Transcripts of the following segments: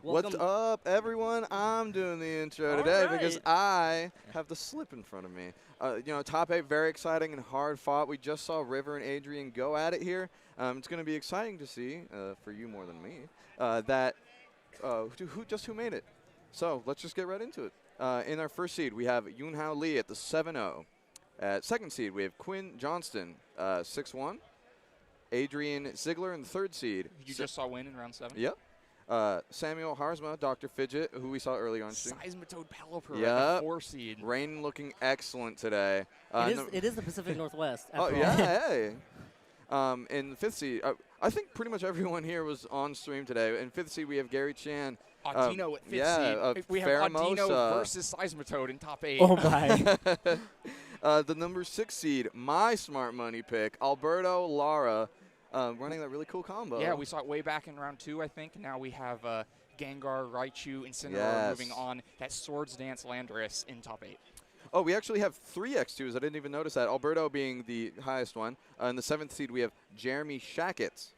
What's up, everyone? I'm doing the intro today because I have the slip in front of me. Top 8, very exciting and hard fought. We just saw River and Adrian go at it here. It's going to be exciting to see, for you more than me, who made it. So let's just get right into it. In our first seed, we have Yoonhao Lee at the 7-0. At second seed, we have Quinn Johnston, 6-1. Adrian Ziegler in the third seed. You just saw win in round 7? Yep. Samuel Harzma, Dr. Fidget, who we saw earlier on stream. Seismitoad Pelipper at the 4 seed. Rain looking excellent today. It is the Pacific Northwest. Hey. In the 5th seed, I think pretty much everyone here was on stream today. In 5th seed, we have Gary Chan. Audino at 5th seed. We have Audino versus Seismitoad in top 8. Oh, my. The number 6 seed, my smart money pick, Alberto Lara. Running that really cool combo. Yeah, we saw it way back in round 2, I think. Now we have Gengar, Raichu, Incineroar moving on. That Swords Dance Landorus in top 8. Oh, we actually have 3 X2s. I didn't even notice that. Alberto being the highest one. In the 7th seed, we have Jeremy Shackett.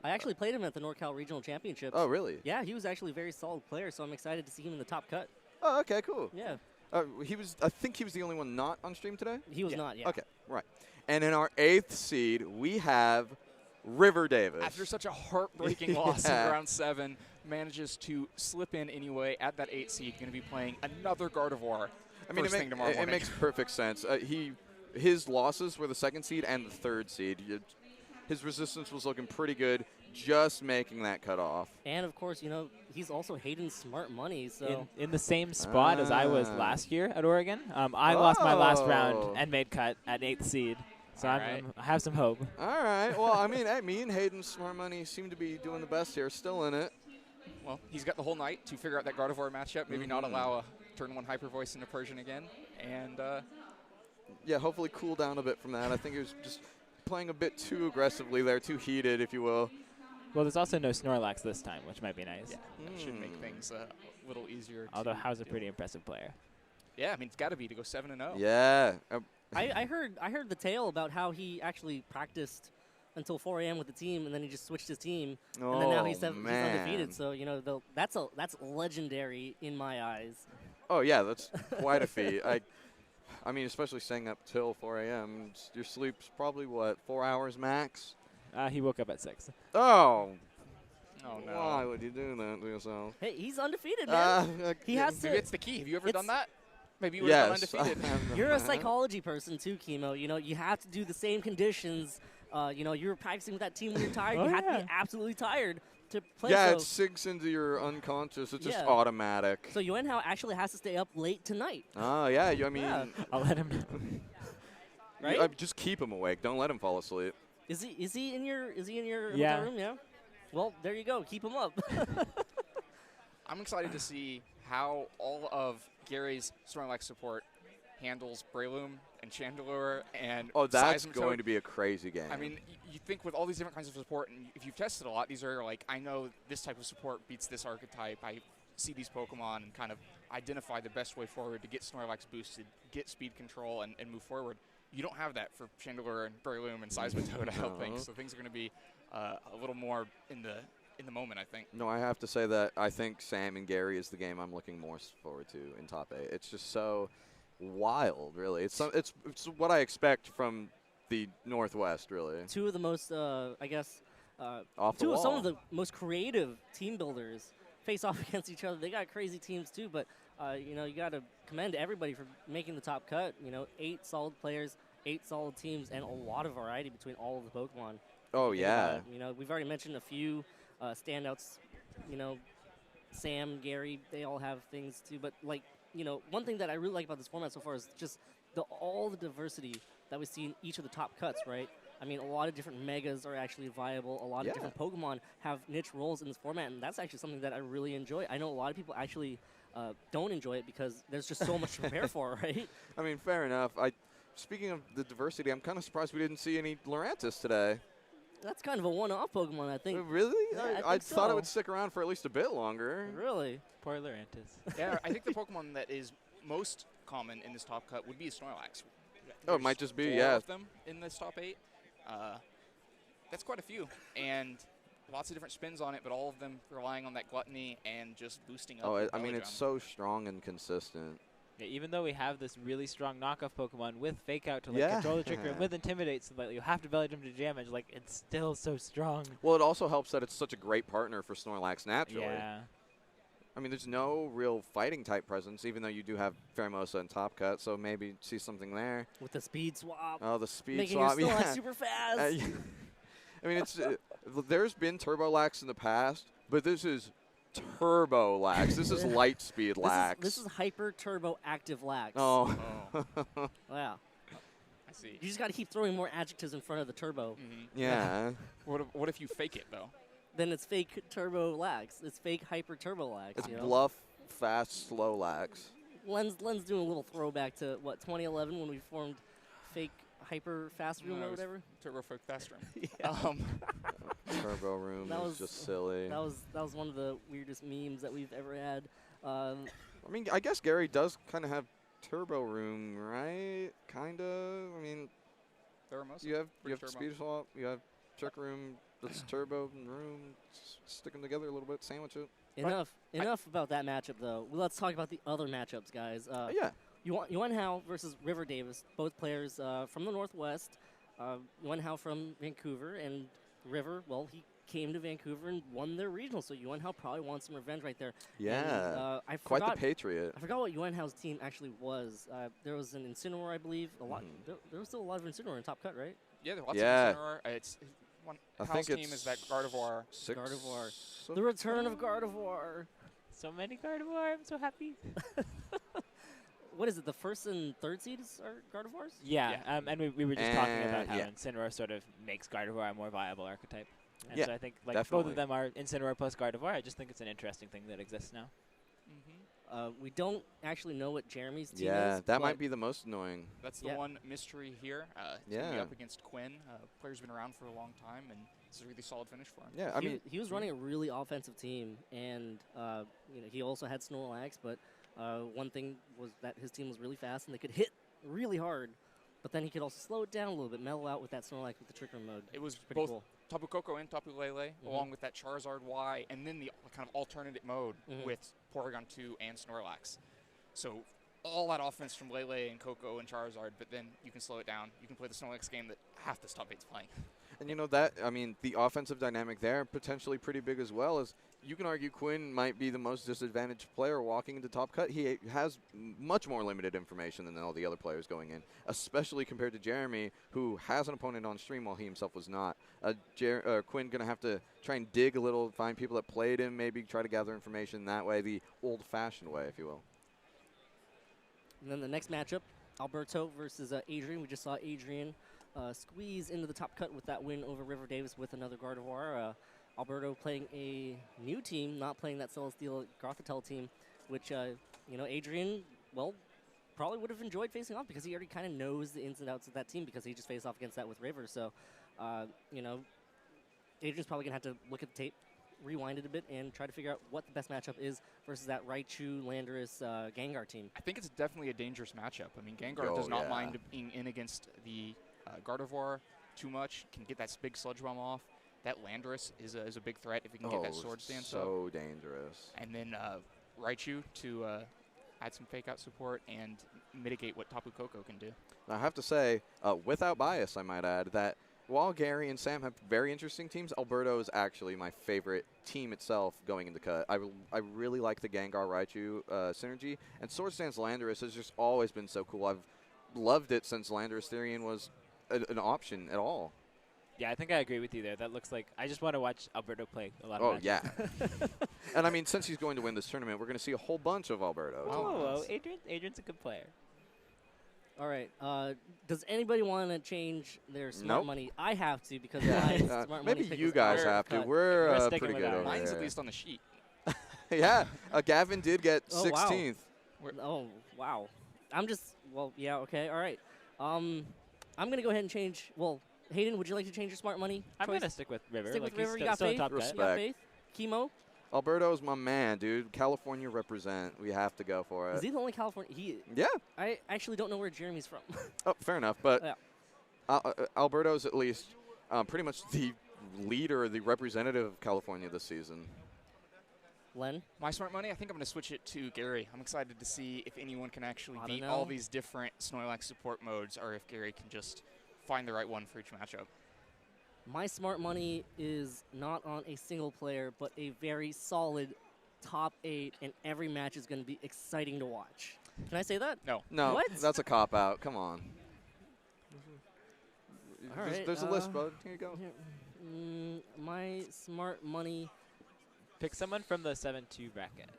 I actually played him at the NorCal Regional Championships. Oh, really? Yeah, he was actually a very solid player, so I'm excited to see him in the top cut. Oh, okay, cool. Yeah. I think he was the only one not on stream today? He was not, yeah. Okay, right. And in our 8th seed, we have River Davis. After such a heartbreaking loss in round 7, manages to slip in anyway at that 8 seed. Going to be playing another Gardevoir. I mean, it makes perfect sense. His losses were the 2nd seed and the 3rd seed. His resistance was looking pretty good, just making that cut off. And, of course, he's also Hayden's smart money. So in the same spot as I was last year at Oregon. I lost my last round and made cut at 8th seed. So I have some hope. All right. Well, I mean, me and Hayden's smart money seem to be doing the best here, still in it. Well, he's got the whole night to figure out that Gardevoir matchup, maybe not allow a turn 1 Hyper Voice into Persian again. And yeah, hopefully cool down a bit from that. I think he was just playing a bit too aggressively there, too heated, if you will. Well, there's also no Snorlax this time, which might be nice. Yeah, that should make things a little easier. Although How's a pretty impressive player. Yeah, I mean, it's got to be to go 7-0. Yeah. I heard the tale about how he actually practiced until 4 a.m. with the team, and then he just switched his team, and then now he's undefeated. So that's legendary in my eyes. Oh yeah, that's quite a feat. I mean, especially staying up till 4 a.m. Your sleep's probably what, 4 hours max? He woke up at 6. Oh. Oh no! Why would you do that to yourself? Hey, he's undefeated, man. He has to. Maybe it's the key. Have you ever done that? Maybe you would have gone undefeated. You're a psychology person too, Kimo. You have to do the same conditions. You were practicing with that team when you're tired. You have to be absolutely tired to play. Yeah, it sinks into your unconscious. It's just automatic. So Yoenhao actually has to stay up late tonight. Oh, yeah. I mean, I'll let him know. Right? Just keep him awake. Don't let him fall asleep. Is he in your hotel room? Yeah. Well, there you go. Keep him up. I'm excited to see how all of Gary's Snorlax support handles Breloom and Chandelure and that's Seismitoad. going to be a crazy game. I mean, you think with all these different kinds of support, and if you've tested a lot, these are like, I know this type of support beats this archetype. I see these Pokemon and kind of identify the best way forward to get Snorlax boosted, get speed control, and move forward. You don't have that for Chandelure and Breloom and Seismitoad, I don't think. So things are going to be a little more in the moment, I think. No, I have to say that I think Sam and Gary is the game I'm looking more forward to in top 8. It's just so wild, really. It's what I expect from the Northwest, really. Two of the most, I guess, off the wall. some of the most creative team builders face off against each other. They got crazy teams too, but you got to commend everybody for making the top cut. 8 solid players, 8 solid teams, and a lot of variety between all of the Pokemon. Oh yeah. We've already mentioned a few standouts. Sam, Gary, they all have things too. But one thing that I really like about this format so far is just all the diversity that we see in each of the top cuts, right? I mean, a lot of different megas are actually viable. A lot of different Pokemon have niche roles in this format, and that's actually something that I really enjoy. I know a lot of people actually don't enjoy it because there's just so much to prepare for, right? I mean, fair enough. Speaking of the diversity, I'm kind of surprised we didn't see any Lurantis today. That's kind of a one-off Pokemon, I think. Really? Yeah, I thought it would stick around for at least a bit longer. Really? Poor Lurantis. Yeah, I think the Pokemon that is most common in this top cut would be a Snorlax. It might just be, 4 of them in this top 8. That's quite a few. And lots of different spins on it, but all of them relying on that gluttony and just boosting up. Oh, I mean, it's so strong and consistent. Yeah, even though we have this really strong knockoff Pokemon with Fake Out to like control the Trick Room, with Intimidate, so that you have to Belly Jump to damage, like it's still so strong. Well, it also helps that it's such a great partner for Snorlax naturally. Yeah. I mean, there's no real fighting type presence, even though you do have Pheromosa and Top Cut, so maybe see something there. With the speed swap. Oh, the speed making swap. your Snorlax Yeah. super fast. I mean, it's there's been Turbo Lax in the past, but this is Turbo Lax. This is light speed Lax. This is hyper turbo active Lax. Oh. Wow. I see. You just got to keep throwing more adjectives in front of the turbo. Yeah. What if you fake it, though? Then it's fake turbo Lax. It's fake hyper turbo Lax. It's you know? bluff, fast, slow Lax. Len's doing a little throwback to, what, 2011 when we formed fake hyper fast room or whatever? Turbo fake fast room. Yeah. Turbo Room That is was just silly. That was one of the weirdest memes that we've ever had. I mean, I guess Gary does kind of have Turbo Room, right? Kind of. I mean, you have Speed Swap, you have Trick Room, that's Turbo Room. Stick them together a little bit, sandwich it. Enough about that matchup, though. Well, let's talk about the other matchups, guys. Yeah. Yuan Hao versus River Davis, both players from the Northwest. Yuan Hao from Vancouver, and River, well, he came to Vancouver and won their regional, so Yuan Hao probably wants some revenge right there. Yeah, and, quite the patriot. I forgot what Yuan Hao's team actually was. There was an Incineroar, I believe. A lot. There was still a lot of Incineroar in Top Cut, right? Yeah, there were lots of Incineroar. Hao's team is that Gardevoir. Gardevoir. The return of Gardevoir. So many Gardevoir. I'm so happy. What is it? The first and third seeds are Gardevoirs? Yeah, and we were just talking about how Incineroar sort of makes Gardevoir a more viable archetype. And so I think like both of them are Incineroar plus Gardevoir. I just think it's an interesting thing that exists now. We don't actually know what Jeremy's team is. Yeah, that might be the most annoying. That's the one mystery here. He's going to be up against Quinn. Player's been around for a long time, and it's a really solid finish for him. Yeah, I mean, he was running a really offensive team, and he also had Snorlax, but one thing was that his team was really fast, and they could hit really hard, but then he could also slow it down a little bit, mellow out with that Snorlax with the Trick Room mode. It was pretty both cool. Tapu Koko and Tapu Lele, along with that Charizard Y, and then the kind of alternate mode with Porygon 2 and Snorlax. So all that offense from Lele and Koko and Charizard, but then you can slow it down. You can play the Snorlax game that half the top 8's playing. And you know that, I mean, the offensive dynamic there potentially pretty big as well. As you can argue Quinn might be the most disadvantaged player walking into Top Cut. He has much more limited information than all the other players going in, especially compared to Jeremy, who has an opponent on stream while he himself was not. Quinn going to have to try and dig a little, find people that played him, maybe try to gather information that way, the old-fashioned way, if you will. And then the next matchup, Alberto versus Adrian. We just saw Adrian squeeze into the top cut with that win over River Davis with another Gardevoir. Alberto playing a new team, not playing that Celesteal Gothitelle team, which, Adrian, well, probably would have enjoyed facing off because he already kind of knows the ins and outs of that team because he just faced off against that with River. So, Adrian's probably going to have to look at the tape, rewind it a bit, and try to figure out what the best matchup is versus that Raichu, Landorus, Gengar team. I think it's definitely a dangerous matchup. I mean, Gengar does not mind being in against the Gardevoir too much, can get that big Sludge Bomb off. That Landorus is a big threat if he can get that Sword Stance up. So dangerous. And then Raichu to add some fake out support and mitigate what Tapu Koko can do. I have to say, without bias, I might add, that while Gary and Sam have very interesting teams, Alberto is actually my favorite team itself going into cut. I really like the Gengar Raichu synergy, and Sword Stance Landorus has just always been so cool. I've loved it since Landorus Therian was an option at all. Yeah, I think I agree with you there. That looks like I just want to watch Alberto play a lot Oh, of matches. yeah. And, I mean, since he's going to win this tournament, we're going to see a whole bunch of Alberto. Oh, Adrian's a good player. All right. Does anybody want to change their smart money? I have to because my smart money maybe pick you was guys Alberto have to. cut. We're pretty good over Mine's there. at least on the sheet. Yeah. Gavin did get 16th. Wow. Oh, wow. I'm just, well, yeah, okay, all right. I'm going to go ahead and change, well, Hayden, would you like to change your smart money I'm going to stick with River. Stick like with River, he's you got still faith? top cut. Respect. You got faith? Kimo? Alberto's my man, dude. California represent. We have to go for it. Is he the only California? Yeah. I actually don't know where Jeremy's from. Oh, fair enough. But Alberto's at least pretty much the leader, the representative of California this season. Len? My smart money, I think I'm going to switch it to Gary. I'm excited to see if anyone can actually beat all these different Snorlax support modes, or if Gary can just find the right one for each matchup. My smart money is not on a single player, but a very solid top 8, and every match is going to be exciting to watch. Can I say that? No. No, what? That's a cop-out. Come on. All right, there's a list, bud. Here you go. My smart money. Pick someone from the 7-2 bracket.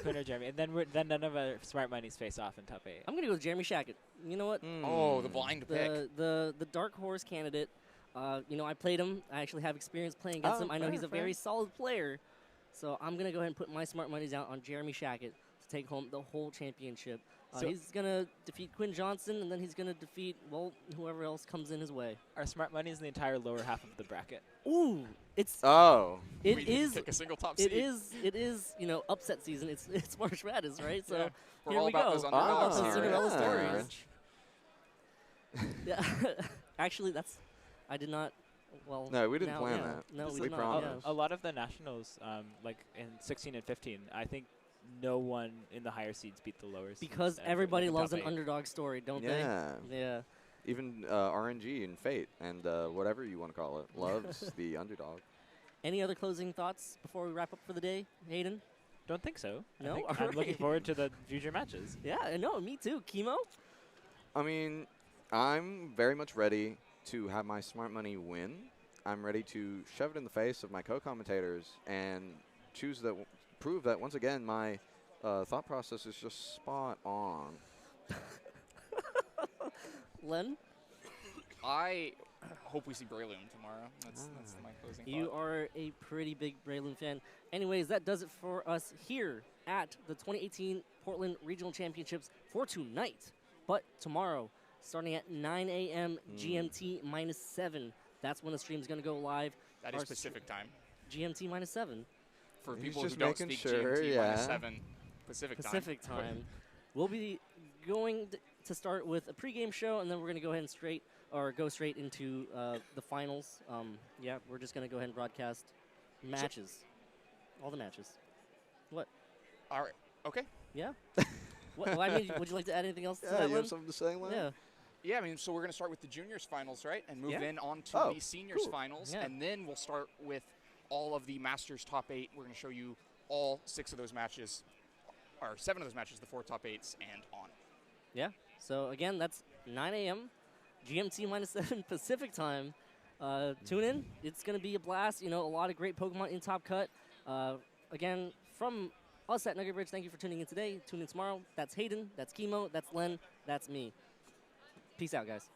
Quinn or Jeremy. And then none of our smart monies face off in top 8. I'm going to go with Jeremy Shackett. You know what? Oh, the blind pick. The dark horse candidate. You know, I played him. I actually have experience playing against him. I know he's a very solid player. So I'm going to go ahead and put my smart monies out on Jeremy Shackett to take home the whole championship. He's going to defeat Quinn Johnson, and then he's going to defeat, well, whoever else comes in his way. Our smart money is in the entire lower half of the bracket. Ooh, it's... Oh. It is... Pick a single top seed. It is, you know, upset season. It's March Madness, right? So yeah. We're here all we about go. those Cinderella stories. Yeah. Actually, that's... I did not... Well, no, we didn't plan that. No, we did not. Yeah. A lot of the nationals, like in 16 and 15, I think no one in the higher seeds beat the lower seeds. Because everybody loves an underdog story, don't they? Yeah. Even RNG and Fate and whatever you want to call it loves the underdog. Any other closing thoughts before we wrap up for the day, Hayden? Don't think so. No? I'm looking forward to the future matches. Yeah, no, me too. Kimo? I mean, I'm very much ready to have my smart money win. I'm ready to shove it in the face of my co-commentators and prove that once again my thought process is just spot on. Len? I hope we see Breloom tomorrow. That's my closing thought. You are a pretty big Breloom fan. Anyways, that does it for us here at the 2018 Portland Regional Championships for tonight. But tomorrow, starting at 9 a.m. GMT -7, that's when the stream's going to go live. That is Pacific time. GMT -7. For He's people just who don't making speak sure, GMT yeah. -7, Pacific time. We'll be going to start with a pregame show, and then we're going to go ahead and go straight into the finals. Yeah, we're just going to go ahead and broadcast matches. All the matches. What? All right. Okay. Yeah. Well, I mean, would you like to add anything else to that You one? have something to say, Len? Yeah. Yeah, I mean, so we're going to start with the juniors finals, right? And move in on to the seniors finals. Yeah. And then we'll start with all of the Masters top 8. We're going to show you all 6 of those matches, or 7 of those matches, the 4 top 8s, and on. Yeah. So, again, that's 9 a.m. GMT -7 Pacific time. Tune in. It's going to be a blast. You know, a lot of great Pokemon in Top Cut. Again, from us at Nugget Bridge, thank you for tuning in today. Tune in tomorrow. That's Hayden. That's Kimo. That's Len. That's me. Peace out, guys.